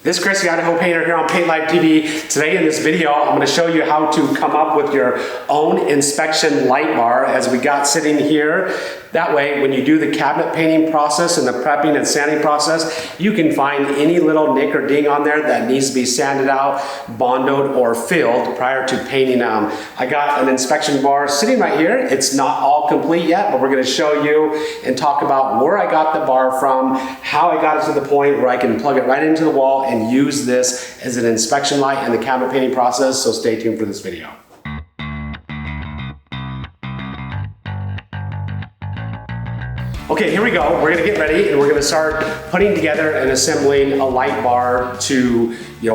This is Chris, the Idaho Painter here on Paint Life TV. Today in this video, I'm going to show you how to come up with your own inspection light bar as we got sitting here. That way, when you do the cabinet painting process and the prepping and sanding process, you can find any little nick or ding on there that needs to be sanded out, bondoed, or filled prior to painting them. I got an inspection bar sitting right here. It's not all complete yet, but we're going to show you and talk about where I got the bar from, how I got it to the point where I can plug it right into the wall and use this as an inspection light in the cabinet painting process, so stay tuned for this video. Okay, here we go. We're gonna get ready and we're gonna start putting together and assembling a light bar to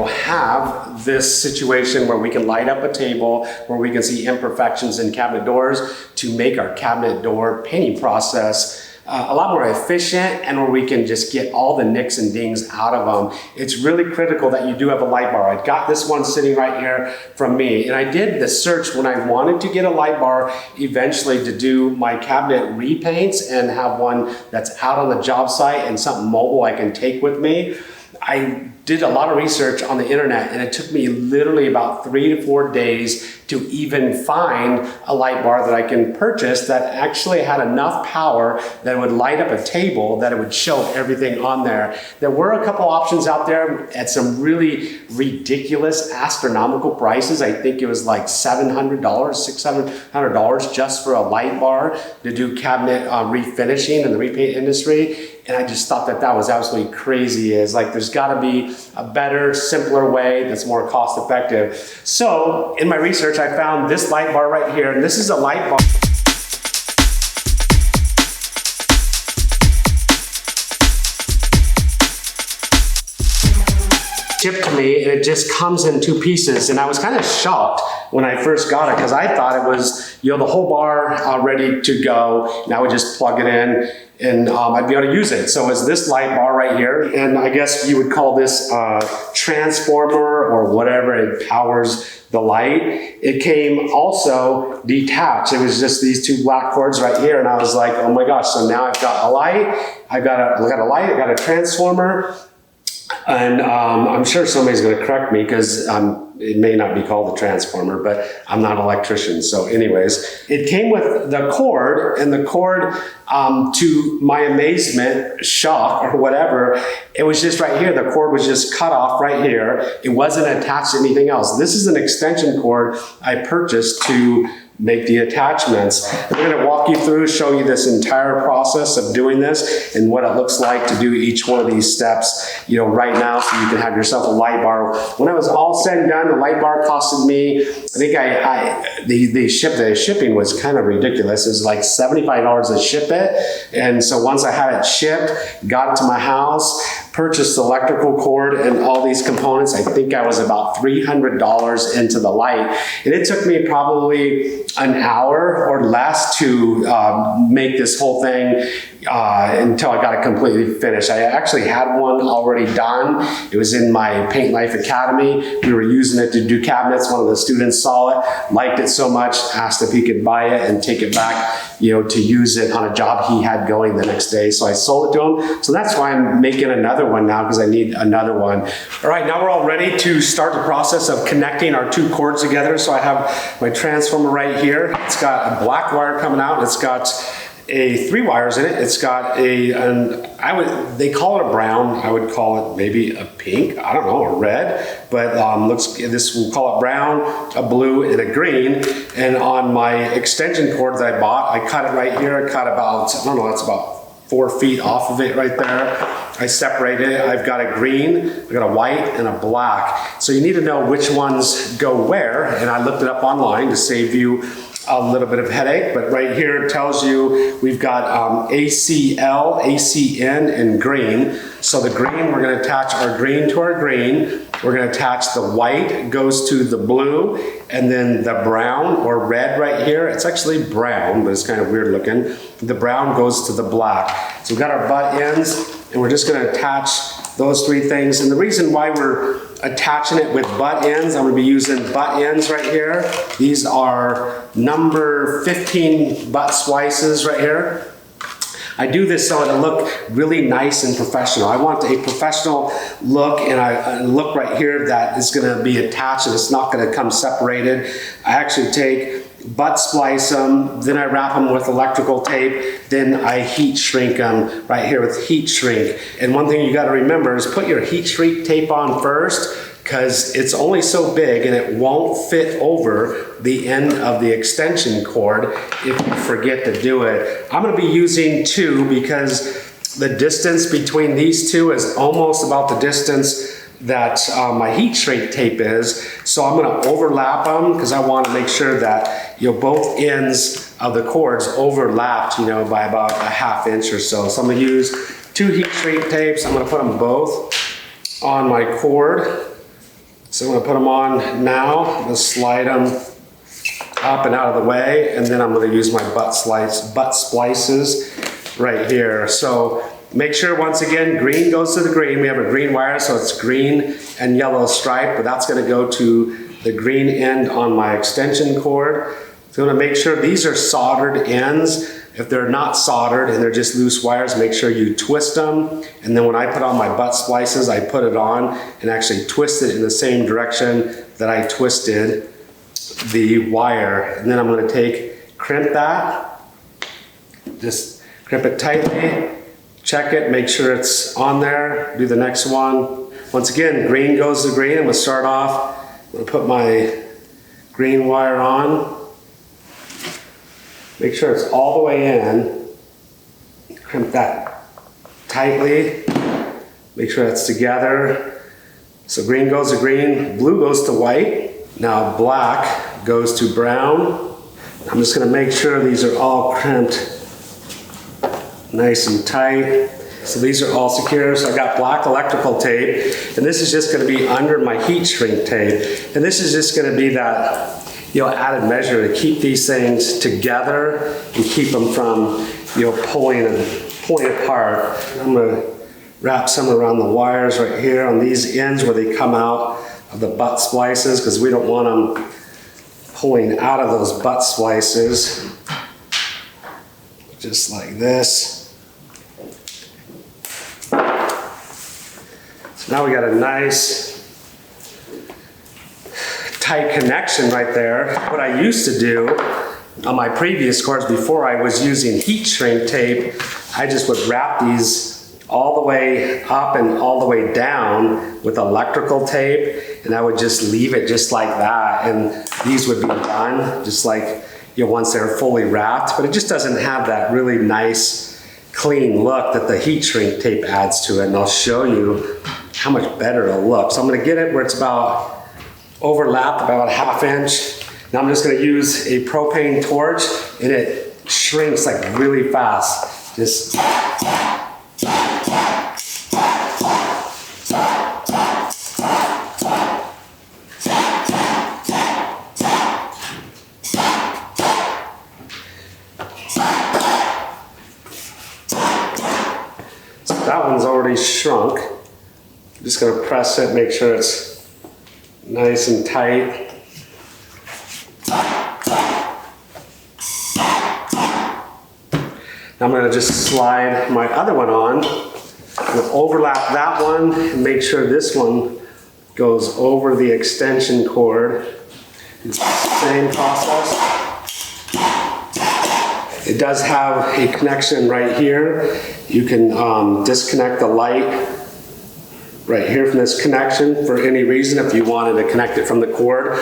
have this situation where we can light up a table, where we can see imperfections in cabinet doors to make our cabinet door painting process a lot more efficient, and where we can just get all the nicks and dings out of them. It's really critical that you do have a light bar. I got this one sitting right here from me, and I did the search when I wanted to get a light bar eventually to do my cabinet repaints and have one that's out on the job site and something mobile I can take with me. I did a lot of research on the internet, and it took me literally about 3 to 4 days to even find a light bar that I can purchase that actually had enough power that it would light up a table, that it would show everything on there. There were a couple options out there at some really ridiculous astronomical prices. I think it was like $700, $600 just for a light bar to do cabinet refinishing in the repaint industry. And I just thought that that was absolutely crazy. It's like there's got to be a better, simpler way that's more cost effective. So in my research, I found this light bar right here, and this is a light bar. Shipped to me, and it just comes in 2 pieces, and I was kind of shocked when I first got it because I thought it was the whole bar ready to go, and I would just plug it in and I'd be able to use it. So it's this light bar right here, and I guess you would call this transformer or whatever. It powers the light. It came also detached. It was just these 2 black cords right here, and I was like, oh my gosh, so now I've got a light, I've got a light, I've got a transformer. And I'm sure somebody's going to correct me because it may not be called a transformer, but I'm not an electrician. So anyways, it came with the cord, and the cord, to my amazement, shock, or whatever, it was just right here. The cord was just cut off right here. It wasn't attached to anything else. This is an extension cord I purchased to make the attachments. I'm going to walk you through, show you this entire process of doing this and what it looks like to do each one of these steps, right now, so you can have yourself a light bar. When it was all said and done, the light bar costed me, I think the shipping was kind of ridiculous. It was like $75 to ship it. And so once I had it shipped, got it to my house, purchased the electrical cord and all these components, I think I was about $300 into the light. And it took me probably an hour or less to make this whole thing until I got it completely finished. I actually had one already done. It was in my Paint Life Academy. We were using it to do cabinets. One of the students saw it, liked it so much, asked if he could buy it and take it back, to use it on a job he had going the next day. So I sold it to him. So that's why I'm making another one now, because I need another one. All right, now we're all ready to start the process of connecting our 2 cords together. So I have my transformer right here. It's got a black wire coming out. It's got 3 wires in it. It's got they call it a brown. I would call it maybe a pink. I don't know, a red. But we'll call it brown, a blue, and a green. And on my extension cord that I bought, I cut it right here. I cut about, that's about 4 feet off of it right there. I separated it. I've got a green, I've got a white, and a black. So you need to know which ones go where. And I looked it up online to save you a little bit of headache, but right here it tells you we've got ACL, ACN, and green. So the green, we're going to attach our green to our green. We're going to attach the white, goes to the blue, and then the brown or red right here. It's actually brown, but it's kind of weird looking. The brown goes to the black. So we've got our butt ends, and we're just going to attach those 3 things. And the reason why we're attaching it with butt ends, I'm going to be using butt ends right here. These are number 15 butt slices right here. I do this so it'll look really nice and professional. I want a professional look, and a look right here that is going to be attached and it's not going to come separated. I actually take butt splice them, then I wrap them with electrical tape, then I heat shrink them right here with heat shrink. And one thing you got to remember is put your heat shrink tape on first, because it's only so big and it won't fit over the end of the extension cord if you forget to do it. I'm going to be using 2 because the distance between these 2 is almost about the distance that my heat shrink tape is. So I'm going to overlap them because I want to make sure that both ends of the cords overlapped by about a 1/2 inch or so. So I'm going to use 2 heat shrink tapes. I'm going to put them both on my cord. So I'm going to put them on now. I'm going to slide them up and out of the way, and then I'm going to use my butt splices right here. So make sure, once again, green goes to the green. We have a green wire, so it's green and yellow stripe, but that's going to go to the green end on my extension cord. So I'm going to make sure these are soldered ends. If they're not soldered and they're just loose wires, make sure you twist them. And then when I put on my butt splices, I put it on and actually twist it in the same direction that I twisted the wire. And then I'm going to crimp that, just crimp it tightly, check it, make sure it's on there, do the next one. Once again, green goes to green. I'm going to start off, I'm going to put my green wire on. Make sure it's all the way in. Crimp that tightly. Make sure that's together. So green goes to green, blue goes to white. Now black goes to brown. I'm just going to make sure these are all crimped nice and tight. So these are all secure. So I got black electrical tape, and this is just going to be under my heat shrink tape. And this is just going to be that added measure to keep these things together and keep them from pulling apart. I'm going to wrap some around the wires right here on these ends where they come out of the butt splices, because we don't want them pulling out of those butt splices. Just like this. So now we got a nice tight connection right there. What I used to do on my previous cords before I was using heat shrink tape, I just would wrap these all the way up and all the way down with electrical tape, and I would just leave it just like that, and these would be done just like once they're fully wrapped. But it just doesn't have that really nice clean look that the heat shrink tape adds to it, and I'll show you how much better it'll look. So I'm going to get it where it's about overlapped about a 1/2 inch. Now I'm just going to use a propane torch, and it shrinks like really fast. Just that one's already shrunk. I'm just going to press it, make sure it's nice and tight. Now I'm going to just slide my other one on. I'm going to overlap that one and make sure this one goes over the extension cord. It's the same process. It does have a connection right here. You can disconnect the light right here from this connection for any reason if you wanted to connect it from the cord.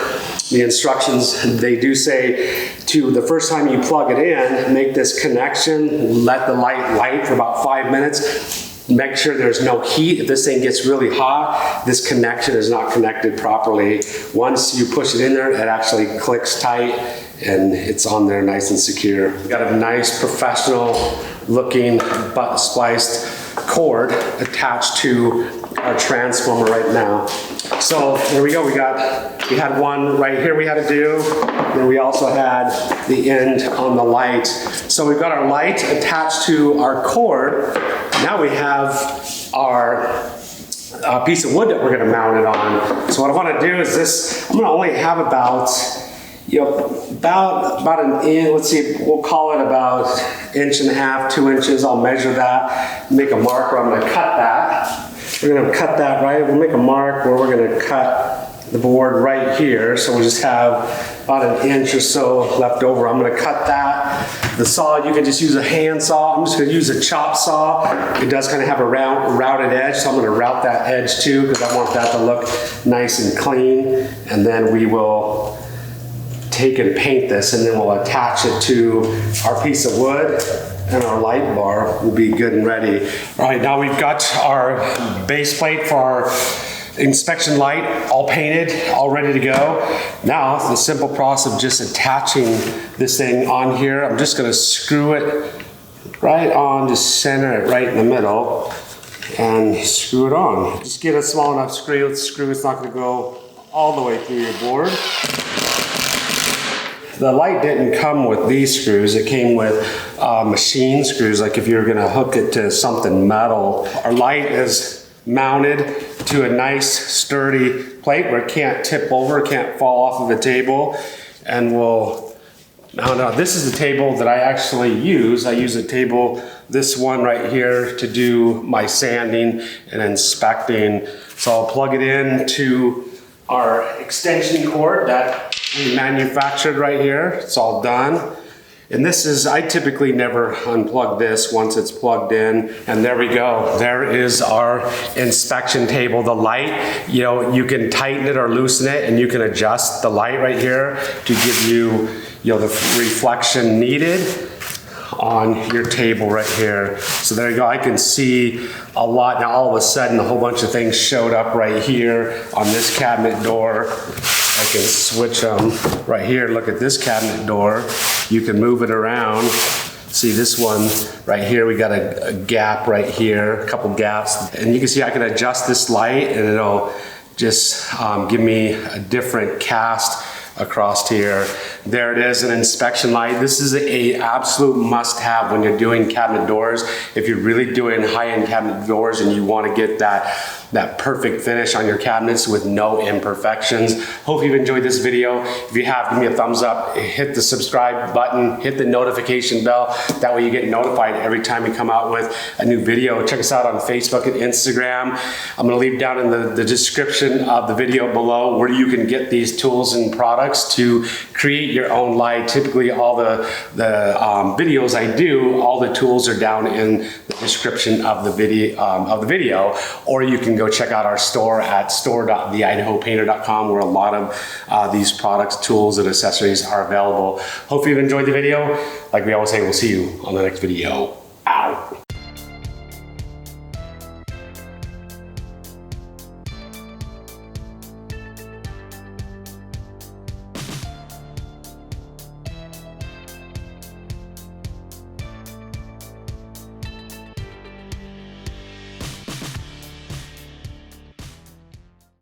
The instructions, they do say to the first time you plug it in, make this connection, let the light light for about 5 minutes. Make sure there's no heat. If this thing gets really hot, this connection is not connected properly. Once you push it in there, it actually clicks tight and it's on there nice and secure. We've got a nice professional looking butt spliced cord attached to our transformer right now. So there we go. We had one right here we had to do. Then we also had the end on the light. So we've got our light attached to our cord. Now we have our piece of wood that we're going to mount it on. So what I want to do is this, I'm going to only have about about an inch, let's see, we'll call it about 1.5 inches, 2 inches. I'll measure that, make a mark where I'm gonna cut that. We're gonna cut that right, we'll make a mark where we're gonna cut the board right here. So we'll just have about 1 inch or so left over. I'm gonna cut that. The saw, you can just use a hand saw. I'm just gonna use a chop saw. It does kind of have a routed edge, so I'm gonna route that edge too, because I want that to look nice and clean. And then we will take and paint this, and then we'll attach it to our piece of wood, and our light bar will be good and ready. All right, now we've got our base plate for our inspection light all painted, all ready to go. Now the simple process of just attaching this thing on here. I'm just gonna screw it right on, just center it right in the middle and screw it on. Just get a small enough screw. It's not gonna go all the way through your board. The light didn't come with these screws. It came with machine screws, like if you're gonna hook it to something metal. Our light is mounted to a nice sturdy plate where it can't tip over, it can't fall off of a table. And we'll mount it. This is the table that I actually use. I use a table, this one right here, to do my sanding and inspecting. So I'll plug it in to our extension cord that we manufactured right here. It's all done. And this is, I typically never unplug this once it's plugged in. And there we go. There is our inspection table. The light, you can tighten it or loosen it, and you can adjust the light right here to give you, the reflection needed on your table right here. So there you go. I can see a lot. Now all of a sudden a whole bunch of things showed up right here on this cabinet door. I can switch them right here. Look at this cabinet door. You can move it around. See this one right here, we got a gap right here, a couple gaps. And you can see I can adjust this light and it'll just give me a different cast across here. There it is, an inspection light. This is a absolute must-have when you're doing cabinet doors. If you're really doing high-end cabinet doors and you want to get that perfect finish on your cabinets with no imperfections. Hope you've enjoyed this video. If you have, give me a thumbs up, hit the subscribe button, hit the notification bell. That way you get notified every time we come out with a new video. Check us out on Facebook and Instagram. I'm gonna leave down in the description of the video below where you can get these tools and products to create your own light. Typically all the videos I do, all the tools are down in the description of the video, or you can go check out our store at store.theidahopainter.com where a lot of these products, tools, and accessories are available. Hope you've enjoyed the video. Like we always say, we'll see you on the next video. Out.